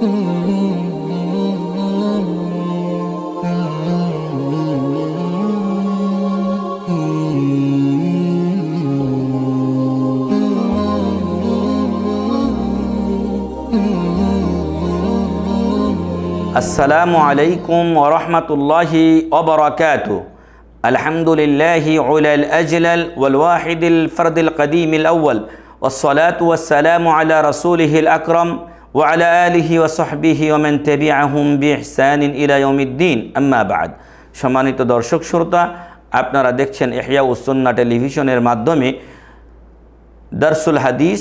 আসসালামু আলাইকুম ওয়া রাহমাতুল্লাহি ওয়া বারাকাতুহু। আলহামদুলিল্লাহি উলাল আজলাল ওয়াল ওয়াহিদিল ফারদিল কাদিমিল আউয়াল ওয়াসসালাতু ওয়াসসালামু আলা রাসূলিহিল আকরাম ওয়া আলা আলিহি ওয়া সাহবিহি ওয়া মান তাবিআহুম বিইহসানিন ইলা ইয়াউমিদ্দিন, আম্মা বা'দ। সম্মানিত দর্শক শ্রোতা, আপনারা দেখছেন ইহয়াউস সুন্নাহ টেলিভিশনের মাধ্যমে দারসুল হাদিস,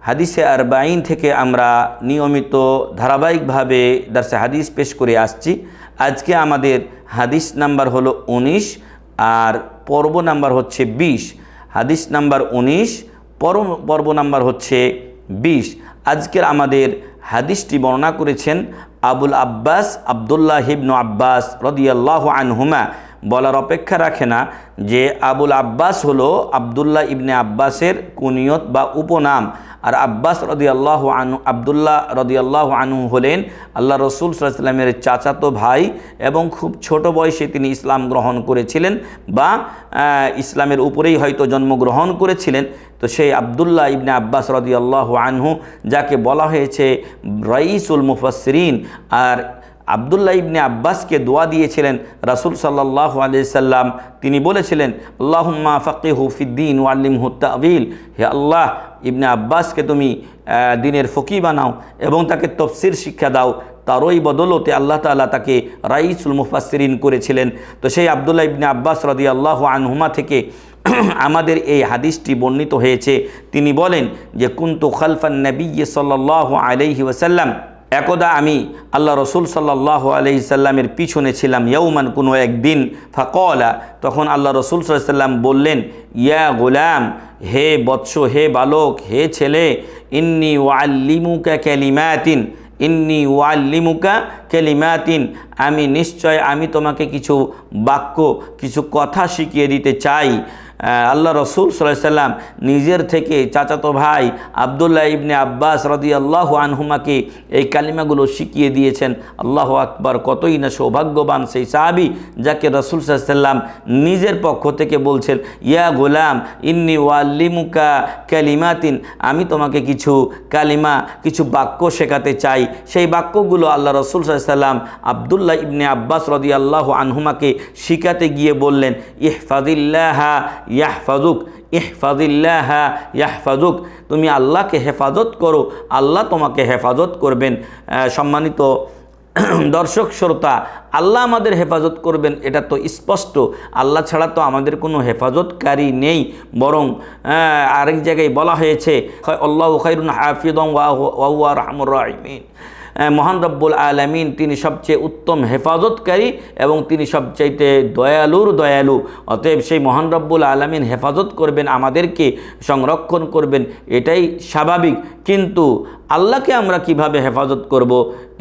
হাদিসে আরবাঈন থেকে আমরা নিয়মিত ধারাবাহিকভাবে দারসে হাদিস পেশ করে আসছি। আজকে আমাদের হাদিস নাম্বার হলো 19 আর পর্ব নাম্বার হচ্ছে 20। হাদিস নাম্বার 19, পর্ব নাম্বার হচ্ছে 20। আজকের আমাদের হাদিসটি বর্ণনা করেছেন আবুল আব্বাস আবদুল্লাহ ইবনে আব্বাস রাদিয়াল্লাহু আনহুমা। বলার অপেক্ষা রাখে না যে আবুল আব্বাস হলো আবদুল্লাহ ইবনে আব্বাসের কুনিয়ত বা উপনাম, আর আব্বাস রাদিয়াল্লাহু আনহু, আবদুল্লাহ রাদিয়াল্লাহু আনহু হলেন আল্লাহ রসুল সাল্লাল্লাহু আলাইহি ওয়াসাল্লামের চাচাতো ভাই এবং খুব ছোট বয়সে তিনি ইসলাম গ্রহণ করেছিলেন বা ইসলামের উপরেই হয়তো জন্মগ্রহণ করেছিলেন। তো সেই আবদুল্লাহ ইবনে আব্বাস রাদিয়াল্লাহু আনহু, যাকে বলা হয়েছে রাইসুল মুফাসসিরিন, আর আবদুল্লাহ ইবনে আব্বাসকে দোয়া দিয়েছিলেন রাসূল সাল্লাল্লাহু আলাইহি সাল্লাম। তিনি বলেছিলেন, আল্লাহুম্মা ফাক্কিহু ফিদ্দীন ওয়া আল্লিমহু তা'ওয়িল। হে আল্লাহ, ইবনে আব্বাসকে তুমি দ্বীনের ফকিহ বানাও এবং তাকে তাফসীর শিক্ষা দাও। তারই বদলতে আল্লাহ তাআলা তাকে রাইসুল মুফাসসিরিন করেছিলেন। তো সেই আবদুল্লাহ ইবনে আব্বাস রাদিয়াল্লাহু আনহুমা থেকে আমাদের এই হাদিসটি বর্ণিত হয়েছে। তিনি বলেন যে কুনতু খালফান নবিয়্যি সাল্লাল্লাহু আলাইহি ওয়াসাল্লাম, একদা আমি আল্লাহ রসুল সাল্লাল্লাহু আলাইহি সাল্লামের পিছনে ছিলাম। ইয়াউমান, কোনো একদিন। ফাকালা, তখন আল্লাহ রসুল সাল্লাল্লাহু আলাইহি সাল্লাম বললেন, ইয়া গোলাম, হে বৎস, হে বালক, হে ছেলে, ইন্নী উআল্লিমুকা কালিমাতিন, ইন্নী উআল্লিমুকা কালিমাতিন, আমি নিশ্চয় আমি তোমাকে কিছু বাক্য, কিছু কথা শিখিয়ে দিতে চাই। আল্লাহ রসুল সাল্লাল্লাহু আলাইহি সাল্লাম নিজের থেকে চাচাতো ভাই আবদুল্লাহ ইবনে আব্বাস রাদিয়াল্লাহু আনহুমাকে এই কালিমাগুলো শিখিয়ে দিয়েছেন। আল্লাহু আকবার! কতই না সৌভাগ্যবান সেই সাহাবী যাকে রসুল সাল্লাল্লাহু আলাইহি সাল্লাম নিজের পক্ষ থেকে বলছেন, ইয়া গোলাম ইন্নী উআল্লিমুকা কালিমাতিন, আমি তোমাকে কিছু কালিমা, কিছু বাক্য শেখাতে চাই। সেই বাক্যগুলো আল্লাহ রসুল সাল্লাল্লাহু আলাইহি সাল্লাম আবদুল্লাহ ইবনে আব্বাস রাদিয়াল্লাহু আনহুমাকে শিখাতে গিয়ে বললেন, ইহফাজিল্লাহা ইয়াহফাজুক, ইহফাজিল্লাহা ইয়াহফাজুক, তুমি আল্লাহকে হেফাজত করো, আল্লাহ তোমাকে হেফাজত করবেন। সম্মানিত দর্শক শ্রোতা, আল্লাহ আমাদের হেফাজত করবেন এটা তো স্পষ্ট। আল্লাহ ছাড়া তো আমাদের কোনো হেফাজতকারী নেই। বরং আরেক জায়গায় বলা হয়েছে, আল্লাহু খায়রুন হাফিযান ওয়া হুয়া আরহামুর রাহিমিন। মহান রব্বুল আলামিন তিনি সবচেয়ে উত্তম হেফাজতকারী এবং তিনি সবচাইতে দয়ালুর দয়ালু। অতএব সেই মহান রব্বুল আলামিন হেফাজত করবেন, আমাদেরকে সংরক্ষণ করবেন, এটাই স্বাভাবিক। কিন্তু আল্লাহকে আমরা কিভাবে হেফাজত করব,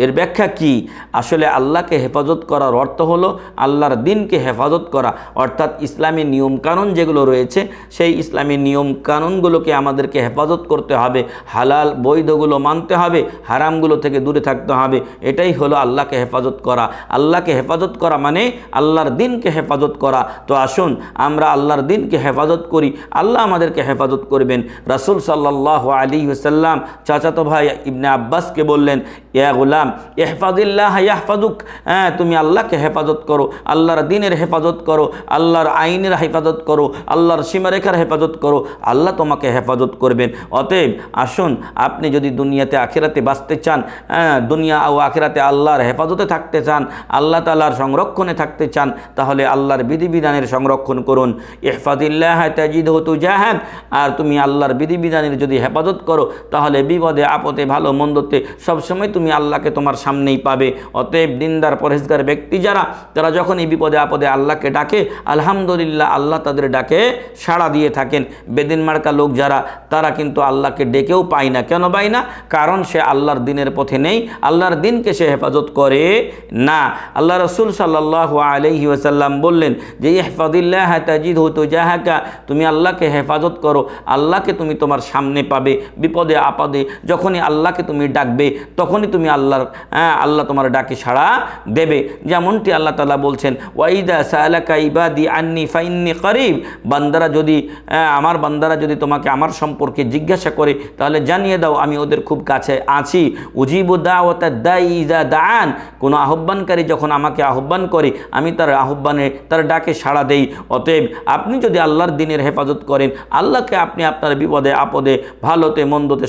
এর ব্যাখ্যা কি? আসলে আল্লাহকে হেফাজত করার অর্থ হলো আল্লাহর দ্বীনকে হেফাজত করা, অর্থাৎ ইসলামী নিয়মকানুন যেগুলো রয়েছে সেই ইসলামী নিয়মকানুনগুলোকে আমাদেরকে হেফাজত করতে হবে। হালাল বৈধগুলো মানতে হবে, হারামগুলো থেকে দূরে থাকতে হবে। এটাই হলো আল্লাহকে হেফাজত করা। আল্লাহকে হেফাজত করা মানে আল্লাহর দ্বীনকে হেফাজত করা। তো আসুন আমরা আল্লাহর দ্বীনকে হেফাজত করি, আল্লাহ আমাদেরকে হেফাজত করবেন। রাসূল সাল্লাল্লাহু আলাইহি ওয়াসাল্লাম চাচাতো ভাই ইবনে আব্বাসকে বললেন, ইয়া গোলাম ইহফাজিল্লাহ ইয়াহফাজুক, তুমি আল্লাহকে হেফাজত করো, আল্লাহর দ্বীনের হেফাজত করো, আল্লাহর আইনের হেফাজত করো, আল্লাহর সীমারেখার হেফাজত করো, আল্লাহ তোমাকে হেফাজত করবেন। অতএব আসুন, আপনি যদি দুনিয়াতে আখিরাতে বাঁচতে চান, দুনিয়া ও আখিরাতে আল্লাহর হেফাজতে থাকতে চান, আল্লাহ তাআলার সংরক্ষণে থাকতে চান, তাহলে আল্লাহর বিধিবিধানের সংরক্ষণ করুন। ইহফাজিল্লাহ তাজিদহু তুজাহাক, আর তুমি আল্লাহর বিধিবিধানের যদি হেফাজত করো তাহলে বিপদে আপদে ভালো মন্দতে সবসময় তুমি আল্লাহকে তোমার সামনেই পাবে। অতএব দিনদার পরহেজগার ব্যক্তি যারা, তারা যখন এই বিপদে আপদে আল্লাহকে ডাকে, আলহামদুলিল্লাহ আল্লাহ তাদের ডাকে সাড়া দিয়ে থাকেন। বেদিন মার্কা লোক যারা, তারা কিন্তু আল্লাহকে ডেকেও পায় না। কেন পায় না? কারণ সে আল্লাহর দ্বীনের পথে নেই, আল্লাহর দ্বীনকে সে হেফাজত করে না। আল্লাহ রাসূল সাল্লাল্লাহু আলাইহি ওয়াসাল্লাম বললেন যে ইহফাজিল্লাহ তাজিদহু তুজাহাকা, তুমি আল্লাহকে হেফাজত করো, আল্লাহকে তুমি তোমার সামনে পাবে। বিপদে আপদে যখনই যখনই আল্লাহকে তুমি ডাকবে তখনই তুমি আল্লাহ তোমার ডাকে সাড়া দেবে। যেমনটি আল্লাহ তাআলা বলছেন, ওয়াইদা সাআলাকা ইবাদি আন্নি ফাইন্নি করিব, আমার বান্দারা যদি তোমাকে আমার সম্পর্কে জিজ্ঞাসা করে তাহলে জানিয়ে দাও আমি ওদের খুব কাছে আছি। উজিবু দাওয়াতাদ দাঈ ইযা দাআন, কোনো আহ্বানকারী যখন আমাকে আহ্বান করে আমি তার আহ্বানে তার ডাকে সাড়া দেই। অতএব আপনি যদি আল্লাহর দ্বীনের হেফাজত করেন, আল্লাহকে আপনি আপনার বিপদে আপদে ভালোতে মন্দতে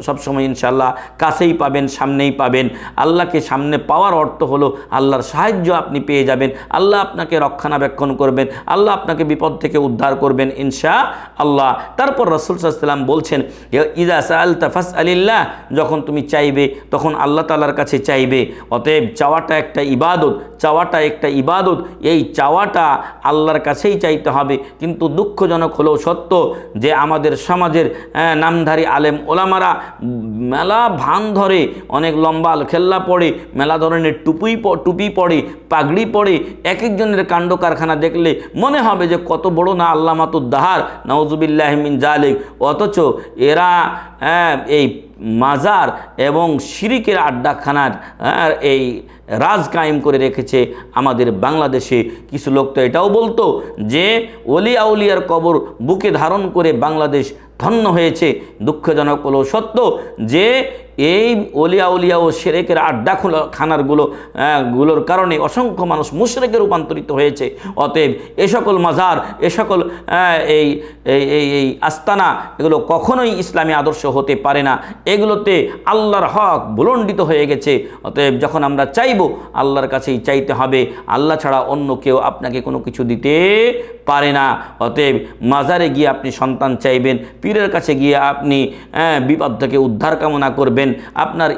সবসময় ইনশাআল্লাহ কাছেই পাবেন, সামনেই পাবেন। আল্লাহকে সামনে পাওয়ার অর্থ হলো আল্লাহর সাহায্য আপনি পেয়ে যাবেন, আল্লাহ আপনাকে রক্ষণাবেক্ষণ করবেন, আল্লাহ আপনাকে বিপদ থেকে উদ্ধার করবেন ইনশাআল্লাহ। তারপর রাসূল সাল্লাল্লাহু আলাইহি ওয়াসাল্লাম বলছেন, ইযা সাআলতা ফাসআলিল্লাহ, যখন তুমি চাইবে তখন আল্লাহ তাআলার কাছে চাইবে। অতএব চাওয়াটা একটা ইবাদত, এই চাওয়াটা আল্লাহর কাছেই চাইতে হবে। কিন্তু দুঃখজনক হলেও সত্য যে আমাদের সমাজের নামধারী আলেম ওলামারা মেলা ভান ধরে, অনেক লম্বা খেল্লা পড়ে, মেলা ধরনের টুপি পড়ে, পাগড়ি পড়ে, এক একজনের কাণ্ড কারখানা দেখলে মনে হবে যে কত বড় না আল্লামাতুদ দাহার, নাউজুবিল্লাহি মিন জালিক। অথচ এরা এই মাজার এবং শিরিকের আড্ডাখানার এই রাজ কায়েম করে রেখেছে আমাদের বাংলাদেশে। কিছু লোক তো এটাও বলতো যে ওলি আউলিয়ার কবর বুকে ধারণ করে বাংলাদেশ ধন্য হয়েছে। দুঃখজনক হলো সত্য যে এই ওলিয়া উলিয়া ও শিরকের আড্ডাখানাগুলোর কারণে অসংখ্য মানুষ মুশরিকে রূপান্তরিত হয়েছে। অতএব এ সকল মাজার, এ সকল এই আস্তানা, এগুলো কখনোই ইসলামী আদর্শ হতে পারে না। এগুলোতে আল্লাহর হক ভুলণ্ডিত হয়ে গেছে। অতএব যখন আমরা চাইব আল্লাহর কাছেই চাইতে হবে, আল্লাহ ছাড়া অন্য কেউ আপনাকে কোনো কিছু দিতে পারে না। অতএব মাজারে গিয়ে আপনি সন্তান চাইবেন, পীরের কাছে গিয়ে আপনি বিপদ থেকে উদ্ধার কামনা করবেন, আপনার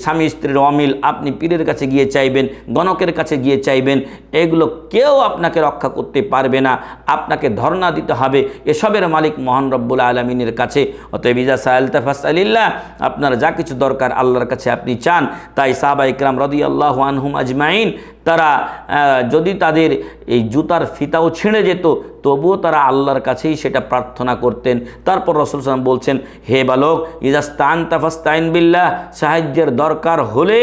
স্বামী স্ত্রীর অমিল আপনি পীরের কাছে গিয়ে চাইবেন, গণকের কাছে গিয়ে চাইবেন, এগুলো কেউ আপনাকে রক্ষা করতে পারবে না। আপনাকে ধর্ণা দিতে হবে এসবের মালিক মহান রব্বুল আলামিনের কাছে। অতএব ইযা সাআলতা ফাসআলিল্লাহ, আপনার যা কিছু দরকার আল্লাহর কাছে আপনি চান। তাই সাহাবায়ে কেরাম রাদিয়াল্লাহু আনহুম আজমাইন তারা যদি তাদের এই জুতার ফিতাও ছিঁড়ে যেত তবুও তারা আল্লাহর কাছেই সেটা প্রার্থনা করতেন। তারপর রাসূল সাল্লাল্লাহু আলাইহি ওয়াসাল্লাম বলছেন, হে বালক, ইযাস্তানতা ফাস্তাইন বিল্লাহ, সাহায্যের দরকার হলে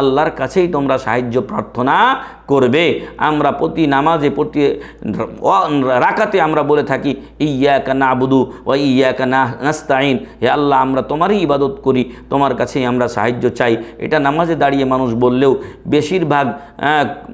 আল্লাহর কাছেই তোমরা সাহায্য প্রার্থনা করবে। আমরা প্রতি নামাজে প্রতি রাকাতে আমরা বলে থাকি ইয়্যাকা না'বুদু ওয়া ইয়্যাকা নাস্তাইন, হে আল্লাহ আমরা তোমারই ইবাদত করি, তোমার কাছেই আমরা সাহায্য চাই। এটা নামাজে দাঁড়িয়ে মানুষ বললেও বেশিরভাগ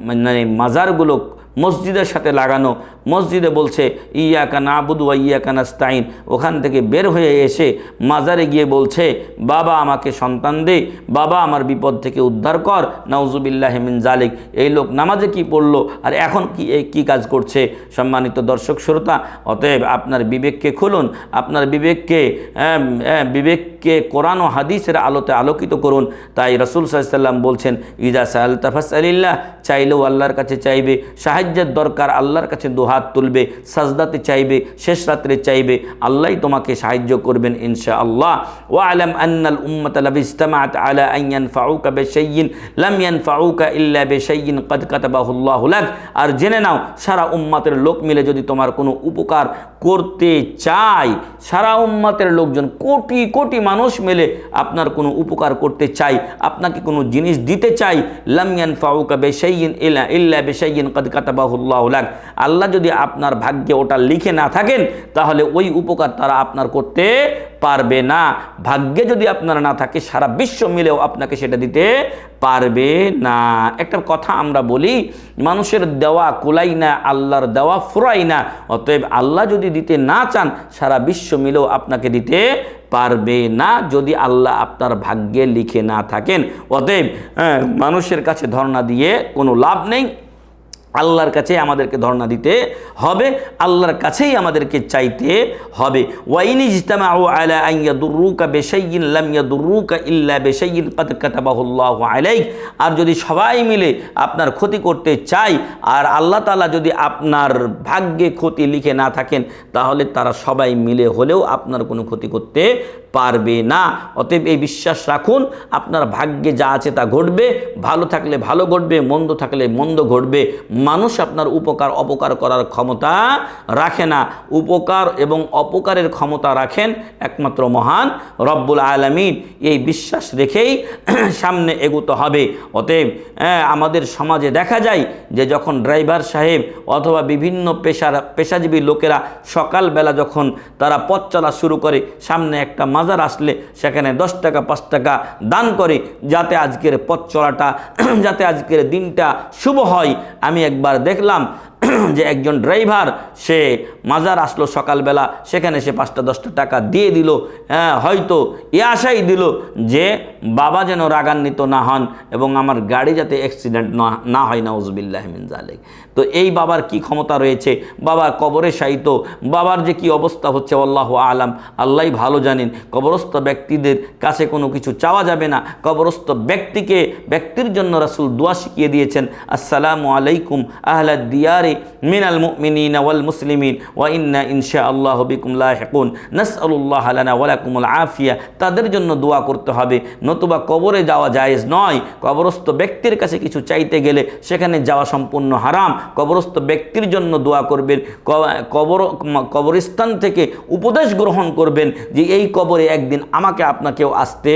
মানে মাজারগুলো মসজিদের সাথে লাগানো, মসজিদে বলছে ইয়্যাকা না'বুদু ওয়া ইয়্যাকা নাস্তাইন, ওখান থেকে বের হয়ে এসে মাজারে গিয়ে বলছে বাবা আমাকে সন্তান দে, বাবা আমার বিপদ থেকে উদ্ধার কর, নাউজুবিল্লাহি মিন জালিক। এই লোক নামাজে কি পড়লো আর এখন কি কাজ করছে? সম্মানিত দর্শক শ্রোতা, অতএব আপনার বিবেককে খুলুন, আপনার বিবেককে কোরআন ও হাদিসের আলোতে আলোকিত করুন। তাই রাসূল সাল্লাল্লাহু আলাইহি ওয়াসাল্লাম বলছেন, ইযা সাআলতা ফাসআলিল্লাহ, চাইলেও আল্লাহর কাছে চাইবে, সাহায্যের দরকার আল্লাহর কাছে দুহাত তুলবে, সাজদাতে চাইবে, শেষ রাত্রে চাইবে, আল্লাহই তোমাকে সাহায্য করবেন ইনশাআল্লাহ। ওয়া আলাম আন্নাল উম্মাতা লাব ইজতামাআত আলা আন ইয়ানফাউকা বিশাইইন লাম ইয়ানফাউকা ইল্লা বিশাইইন ক্বাদ কাতাবাহুল্লাহু লাক, আর জেনে নাও সারা উম্মতের লোক মিলে যদি তোমার কোনো উপকার করতে চায়, সারা উম্মতের লোকজন কোটি কোটি মানুষ মিলে আপনার কোনো উপকার করতে চাই, আপনাকে কোনো জিনিস দিতে চাই, লাম ইয়ানফাউকা বিশাইইন ইল্লা বিশাইইন ক্বাদ কাতাবাহুল্লাহু লাক, আল্লাহ যদি আপনার ভাগ্যে ওটা লিখে না থাকেন তাহলে ওই উপকার তারা আপনার করতে পারবে না। ভাগ্যে যদি আপনার না থাকে সারা বিশ্ব মিলেও আপনাকে সেটা দিতে পারবে না। একটা কথা আমরা বলি, মানুষের দেওয়া কুলাই না, আল্লাহর দেওয়া ফুরাই না। অতএব আল্লাহ যদি দিতে না চান সারা বিশ্ব মিলেও আপনাকে দিতে পারবে না যদি আল্লাহ আপনার ভাগ্যে লিখে না থাকেন। অতএব মানুষের কাছে ধর্ণা দিয়ে কোনো লাভ নেই, আল্লাহর কাছে আমাদেরকে ধর্ণা দিতে হবে, আল্লাহর কাছেই আমাদেরকে চাইতে হবে। ওয়াইন ইজতামাউ আলা আন ইয়াদুররুকা বিশাইইন লাম ইয়াদুররুকা ইল্লা বিশাইইন ক্বাদ কাতাবাহুল্লাহু আলাইক, আর যদি সবাই মিলে আপনার ক্ষতি করতে চায় আর আল্লাহ তাআলা যদি আপনার ভাগ্যে ক্ষতি লিখে না থাকেন তাহলে তারা সবাই মিলে হলেও আপনার কোনো ক্ষতি করতে পারবে না। অতএব এই বিশ্বাস রাখুন, আপনার ভাগ্যে যা আছে তা ঘটবে, ভালো থাকলে ভালো ঘটবে, মন্দ থাকলে মন্দ ঘটবে। মানুষ আপনার উপকার অপকার করার ক্ষমতা রাখে না। উপকার এবং অপকারের ক্ষমতা রাখেন একমাত্র মহান রব্বুল আলামিন। এই বিশ্বাস রেখেই সামনে এগোতে হবে। অতএব আমাদের সমাজে দেখা যায় যে যখন ড্রাইভার সাহেব অথবা বিভিন্ন পেশাজীবী লোকেরা সকালবেলা যখন তারা পথ চলা শুরু করে, সামনে একটা মাজার আসলে সেখানে 10 টাকা 5 টাকা দান করে যাতে আজকের পথ চলাটা যাতে আজকের দিনটা শুভ হয়। আমি একবার দেখলাম যে একজন ড্রাইভার সে মাজার আসলো সকালবেলা, সেখানে সে 5টা-10টা টাকা দিয়ে দিল, হয়তো এ আশাই দিল যে বাবা যেন রাগান্বিত না হন এবং আমার গাড়ি যাতে অ্যাক্সিডেন্ট না হয়, নাউজুবিল্লাহি মিন যালিক। তো এই বাবার কি ক্ষমতা রয়েছে? বাবা কবরে শায়িত, বাবার যে কি অবস্থা হচ্ছে আল্লাহু আলাম, আল্লাহই ভালো জানেন। কবরস্থ ব্যক্তিদের কাছে কোনো কিছু চাওয়া যাবে না। কবরস্থ ব্যক্তির জন্য রাসূল দোয়া শিখিয়ে দিয়েছেন, আসসালামু আলাইকুম আহলাদ দিয়ারে মিনাল মুমিনিনা ওয়াল মুসলিমিন ওয়া ইন্না ইনশাআল্লাহু বিকুম লাহিকুন নাসআলুল্লাহ লানা ওয়া লাকুমুল আফিয়া। তাদের জন্য দোয়া করতে হবে, নতুবা কবরে যাওয়া জায়েজ নয়। কবরস্থ ব্যক্তির কাছে কিছু চাইতে গেলে সেখানে যাওয়া সম্পূর্ণ হারাম। কবরস্থ ব্যক্তির জন্য দোয়া করবেন, কবরস্থান থেকে উপদেশ গ্রহণ করবেন যে এই কবরে একদিন আমাকে আপনাকেও আসতে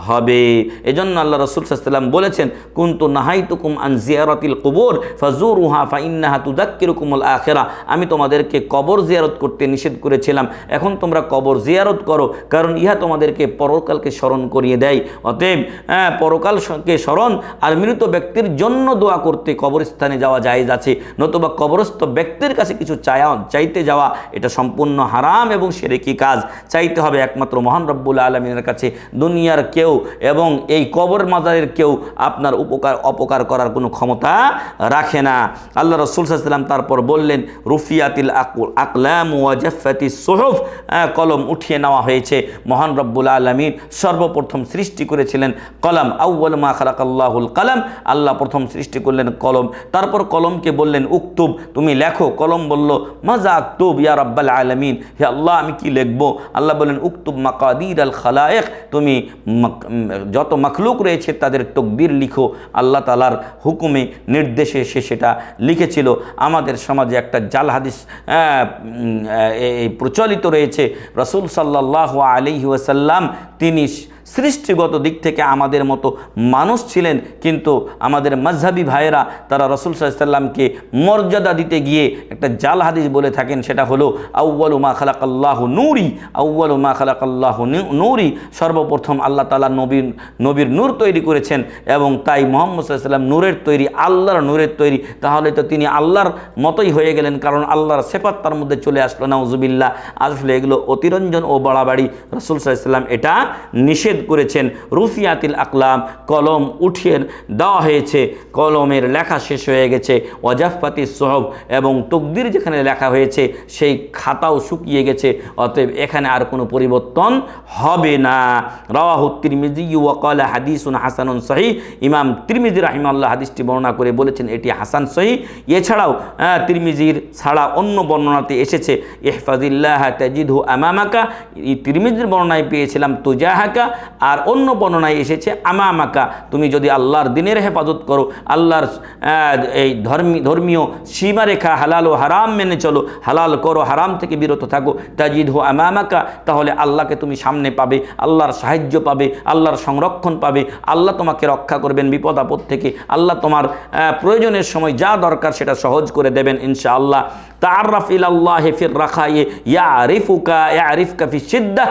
হবে। এজন্য আল্লাহ রাসূল সাল্লাল্লাহু আলাইহি ওয়াসাল্লাম বলেছেন, কুনতু নাহাইতুকুম আন জিয়ারাতিল কুবুর ফাজুরুহা ফাইন্নাহা তুযাক্কিরুকুমুল আখিরা। আমি তোমাদেরকে কবর জিয়ারত করতে নিষেধ করেছিলাম, এখন তোমরা কবর জিয়ারত করো, কারণ ইহা তোমাদেরকে পরকালকে স্মরণ করিয়ে দেয়। অতএব পরকালকে স্মরণ আর মৃত ব্যক্তির জন্য দোয়া করতে কবরস্থানে যাওয়া জায়েজ আছে, নতুবা কবরস্থ ব্যক্তির কাছে কিছু চাইতে যাওয়া এটা সম্পূর্ণ হারাম এবং শিরকি কাজ। চাইতে হবে একমাত্র মহান রব্বুল আলামিনের কাছে। দুনিয়ার কেউ এবং এই কবর মাজারের কেউ আপনার অপকার করার কোনো ক্ষমতা রাখে না। আল্লাহ রাসূল সাল্লাল্লাহু আলাইহি ওয়াসাল্লাম তারপর বললেন, রুফিয়াতিল আকলাম ওয়া জাফাতিস সুহুফ, কলম উঠিয়ে নেওয়া হয়েছে। মহান রব্বুল আলামিন সর্বপ্রথম সৃষ্টি করেছিলেন কলম। আউয়াল মা খালাকাল্লাহুল কলম, আল্লাহ প্রথম সৃষ্টি করলেন কলম। তারপর কলমকে বললেন উকতুব, তুমি লেখো। কলম বলল, মাজা আকতুব ইয়া রাব্বাল আলামিন, হে আল্লাহ আমি কি লিখবো? আল্লাহ বললেন, উকতুব মাকাদির আল খালায়েক, তুমি যত মাখলুক রয়েছে তাদের তকদির লিখো। আল্লাহ তাআলার হুকুমে নির্দেশে সে সেটা লিখেছিল। আমাদের সমাজে একটা জাল হাদিস প্রচলিত রয়েছে, রাসূল সাল্লাল্লাহু আলাইহি ওয়াসাল্লাম তিনি সৃষ্টিগত দিক থেকে আমাদের মতো মানুষ ছিলেন, কিন্তু আমাদের মাযহাবী ভাইয়েরা তারা রাসূল সাল্লাল্লাহু আলাইহি ওয়াসাল্লামকে মর্যাদা দিতে গিয়ে একটা জাল হাদিস বলে থাকেন, সেটা হলো আউয়ালু মা খালাকাল্লাহু নূরি, আউয়ালু মা খালাকাল্লাহু নূরি, সর্বপ্রথম আল্লাহ তাআলা নবীর নূর তৈরি করেছেন এবং তাই মুহাম্মদ সাল্লাল্লাহু আলাইহি ওয়াসাল্লাম নূরের তৈরি, আল্লাহর নূরের তৈরি। তাহলে তো তিনি আল্লাহর মতোই হয়ে গেলেন, কারণ আল্লাহর সিফাত তার মধ্যে চলে আসলো। নাউজুবিল্লাহ। আসলে এগুলো অতিরঞ্জন ও বাড়াবাড়ি। রাসূল সাল্লাল্লাহু আলাইহি ওয়াসাল্লাম এটা নিষেধ করেছেন। রুফিয়াতিল আকলাম, কলম উঠিয়ে দেওয়া হয়েছে, কলমের লেখা শেষ হয়ে গেছে। ওয়াজাফাতিস সুহুফ, এবং তকদির যেখানে লেখা হয়েছে সেই খাতাও শুকিয়ে গেছে। অতএব এখানে আর কোনো পরিবর্তন হবে না। রাওয়াহু তিরমিজি ওয়া ক্বালা হাদিসুন হাসানুন সহিহ। ইমাম তিরমিজি রাহিমাহুল্লাহ হাদিসটি বর্ণনা করে বলেছেন এটি হাসান সহিহ। এছাড়াও তিরমিজির ছাড়া অন্য বর্ণনাতে এসেছে, ইহফাজিল্লাহ তাজিদহু আমামাকা। এই তিরমিজির বর্ণনায় পেয়েছিলাম তুজাহাকা, আর অন্য বর্ণনায় এসেছে আমামাকা। তুমি যদি আল্লাহর দিনের হেফাজত করো, আল্লাহর এই ধর্মীয় সীমারেখা হালাল ও হারাম মেনে চলো, হালাল করো, হারাম থেকে বিরত থাকো, তাজিদহু আমামাকা, তাহলে আল্লাহকে তুমি সামনে পাবে, আল্লাহর সাহায্য পাবে, আল্লাহর সংরক্ষণ পাবে, আল্লাহ তোমাকে রক্ষা করবেন বিপদ আপদ থেকে, আল্লাহ তোমার প্রয়োজনের সময় যা দরকার সেটা সহজ করে দেবেন ইনশাআল্লাহ। তাআররাফ ইলাল্লাহি ফির রাখায়ে ইয়ারিফকা ফিশ শিদ্দাহ।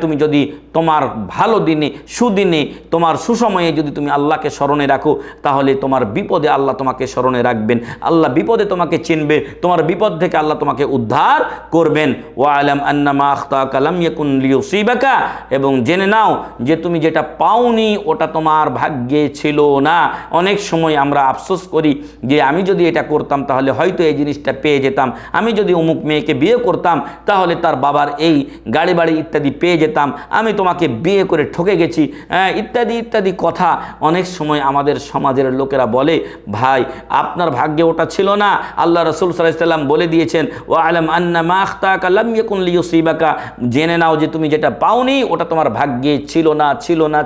তুমি যদি তোমার ভালো দিনে, সুদিনে, তোমার সুসময়ে যদি তুমি আল্লাহকে স্মরণে রাখো, তাহলে তোমার বিপদে আল্লাহ তোমাকে স্মরণে রাখবেন, আল্লাহ বিপদে তোমাকে চিনবে, তোমার বিপদ থেকে আল্লাহ তোমাকে উদ্ধার করবেন। ওয়া আলাম আন্নামা আখতাকা লাম ইয়াকুন লিয়ুসিবাকা, এবং জেনে নাও যে তুমি যেটা পাওনি ওটা তোমার ভাগ্যে ছিল না। অনেক সময় আমরা আফসোস করি যে আমি যদি এটা করতাম তাহলে হয়তো এই জিনিসটা পেয়ে যেতাম, আমি যদি অমুক মেয়েকে বিয়ে করতাম তাহলে তার বাবার এই গাড়ি বাড়ি ইত্যাদি পেয়ে যেতাম, আমি তোমাকে বিয়ে করে ঠকে গেছি, ইত্যাদি ইত্যাদি কথা অনেক সময় আমাদের সমাজের লোকেরা বলে। ভাই, আপনার ভাগ্যে ওটা ছিল না। আল্লাহ রাসূল সাল্লাল্লাহু আলাইহি ওয়াসাল্লাম বলে দিয়েছেন, ওয়া আলাম আন্নামা আখতাকা লাম ইয়াকুন লিয়ুসিবাকা, জেনে নাও যে তুমি যেটা পাওনি ওটা তোমার ভাগ্যে ছিল না, ছিল না,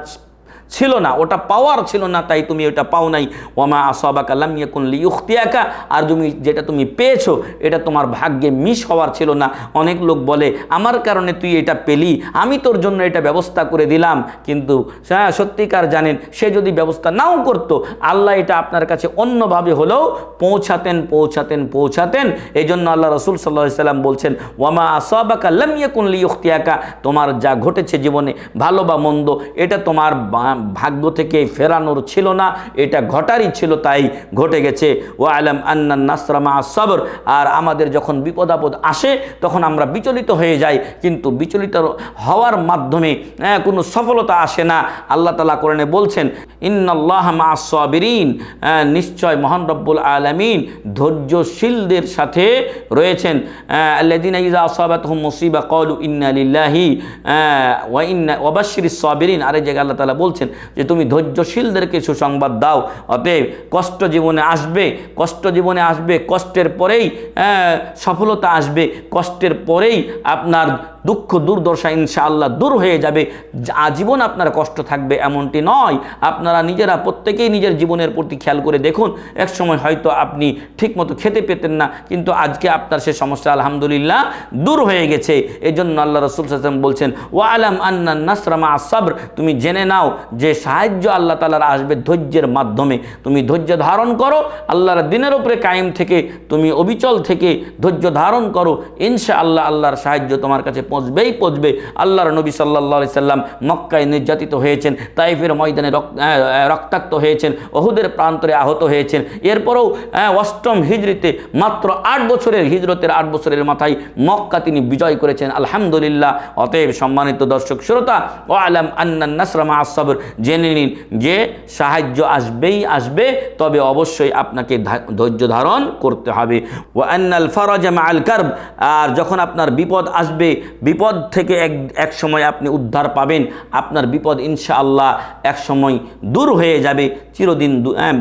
ছিল না, ওটা পাওয়ার ছিল না, তাই তুমি ওটা পাও নাই। ওয়ামা আসাবাকা লাম ইয়াকুন লিইখতিয়াকা, আর যেটা তুমি পেয়েছো এটা তোমার ভাগ্যে মিস হওয়ার ছিল না। অনেক লোক বলে আমার কারণে তুই এটা পেলি, আমি তোর জন্য এটা ব্যবস্থা করে দিলাম, কিন্তু সত্যিকার জানেন সে যদি ব্যবস্থা নাও করতো, আল্লাহ এটা আপনার কাছে অন্যভাবে হলেও পৌঁছাতেন। এই জন্য আল্লাহ রসুল সাল্লাল্লাহু আলাইহি সাল্লাম বলছেন ওয়ামা আসাবাকা লাম ইয়াকুন লিইখতিয়াকা, তোমার যা ঘটেছে জীবনে ভালো বা মন্দ এটা তোমার ভাগ্য থেকে ফেরানোর ছিল না, এটা ঘটারই ছিল, তাই ঘটে গেছে। ওয়া আলাম আন্নান নাসরা মা আস-সাবর, আর আমাদের যখন বিপদ আপদ আসে তখন আমরা বিচলিত হয়ে যাই, কিন্তু বিচলিত হওয়ার মাধ্যমে কোনো সফলতা আসে না। আল্লাহ তাআলা কোরআনে বলছেন ইন্নাল্লাহা মা আস-সাবিরিন, নিশ্চয় মহান রব্বুল আলামিন ধৈর্যশীলদের সাথে রয়েছেন। আল্লাযীনা ইযা আসাবাতহুম মুসিবা ক্বালু ইন্না লিল্লাহি ওয়া বাশশিরিস সাবিরিন, আরে জায়গায় আল্লাহ তাআলা বলছেন যে তুমি ধৈর্যশীলদেরকে সুসংবাদ দাও। অতএব কষ্ট জীবনে আসবে, কষ্টের পরেই সফলতা আসবে, কষ্টের পরেই আপনার দুঃখ দুর্দশা ইনশাআল্লাহ দূর হয়ে যাবে। আজীবন আপনার কষ্ট থাকবে এমনটি নয়। আপনারা নিজেরা প্রত্যেকেই নিজের জীবনের প্রতি খেয়াল করে দেখুন, এক সময় হয়তো আপনি ঠিকমতো খেতে পেতেন না, কিন্তু আজকে আপনার সে সমস্যা আলহামদুলিল্লাহ দূর হয়ে গেছে। এই জন্য আল্লাহ রাসূল সাল্লাল্লাহু আলাইহি ওয়াসাল্লাম বলছেন ওয়া আলাম আন্নান নাসরা মা আস-সাবর, তুমি জেনে নাও যে সাহায্য আল্লাহ তাআলার আসবে ধৈর্যের মাধ্যমে। তুমি ধৈর্য ধারণ করো, আল্লাহর দিনের উপরে কায়েম থেকে, তুমি অবিচল থেকে ধৈর্য ধারণ করো, ইনশাআল্লাহ আল্লাহর সাহায্য তোমার কাছে পৌঁছবে। আল্লাহর নবী সাল্লাল্লাহু আলাইহি সাল্লাম মক্কায় নির্যাতিত হয়েছেন, তাইফের ময়দানে রক্তাক্ত হয়েছেন, উহুদের প্রান্তরে আহত হয়েছেন। এরপরেও 8ম হিজরিতে মাত্র 8 বছরের হিজরতের 8 বছরের মাথায় মক্কা তিনি বিজয় করেছেন, আলহামদুলিল্লাহ। অতএব সম্মানিত দর্শক শ্রোতা, ও আলাম আন্নান নাসরা মা আস-সাবর, জেনে নিন যে সাহায্য আসবে, তবে অবশ্যই আপনাকে ধৈর্য ধারণ করতে হবে। ওয়া আন্নাল ফারাজা মাআল কারব, আর যখন আপনার বিপদ আসবে, বিপদ থেকে এক সময় আপনি উদ্ধার পাবেন। আপনার বিপদ ইনশাআল্লাহ এক সময় দূর হয়ে যাবে, চিরদিন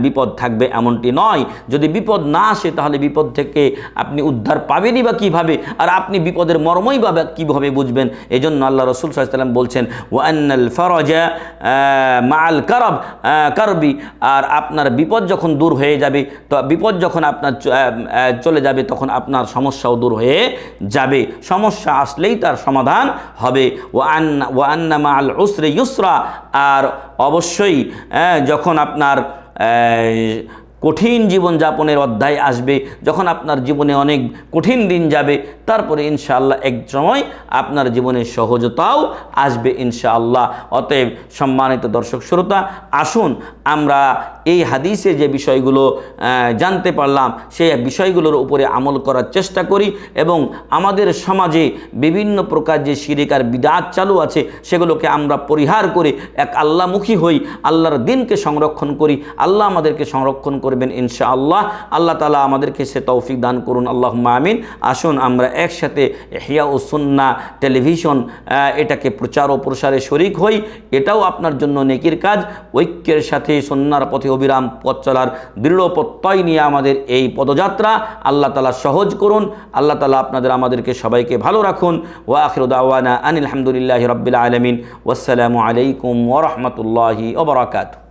বিপদ থাকবে এমনটি নয়। যদি বিপদ না আসে তাহলে বিপদ থেকে আপনি উদ্ধার পাবেনই বা কীভাবে, আর আপনি বিপদের মর্মই বা কীভাবে বুঝবেন? এই জন্য আল্লাহ রাসূল সাল্লাল্লাহু আলাইহি ওয়াসাল্লাম বলছেন ওয়া আন্নাল ফারাজা মাআল কারবি, আর আপনার বিপদ যখন দূর হয়ে যাবে, তো বিপদ যখন আপনার চলে যাবে তখন আপনার সমস্যাও দূর হয়ে যাবে। সমস্যা আসলেই তার সমাধান হবে। ওয়া আন্না মাআল উসরি ইউসরা, আর অবশ্যই যখন আপনার কঠিন জীবনযাপনের অধ্যায় আসবে, যখন আপনার জীবনে অনেক কঠিন দিন যাবে, তারপরে ইনশাআল্লাহ এক সময় আপনার জীবনে সহজতাও আসবে ইনশাআল্লাহ। অতএব সম্মানিত দর্শক শ্রোতা, আসুন আমরা এই হাদিসে যে বিষয়গুলো জানতে পারলাম সেই বিষয়গুলোর উপরে আমল করার চেষ্টা করি, এবং আমাদের সমাজে বিভিন্ন প্রকার যে শিরক আর বিদআত চালু আছে সেগুলোকে আমরা পরিহার করে এক আল্লাহমুখী হই, আল্লাহর দ্বীনকে সংরক্ষণ করি। আল্লাহ আমাদেরকে সংরক্ষণ করবেন ইনশাআল্লাহ। আল্লাহ তাআলা আমাদেরকে সে তৌফিক দান করুন, আল্লাহুম্মা আমিন। আসুন আমরা একসাথে ইহয়া ও সুন্নাহ টেলিভিশন এটাকে প্রচার ও প্রসারে শরিক হই। এটাও আপনার জন্য নেকির কাজ। ঐক্যের সাথে সুন্নাহর পথে অবিরাম পথ চলার দৃঢ় প্রত্যয় নিয়ে আমাদের এই পদযাত্রা আল্লাহ তাআলা সহজ করুন। আল্লাহ তাআলা আমাদেরকে সবাইকে ভালো রাখুন। ওয়া আখিরু দাওয়ানা আনিল হামদুলিল্লাহি রাব্বিল আলামিন। ওয়াসসালামু আলাইকুম ওয়া রাহমাতুল্লাহি ওয়া বারাকাতুহু।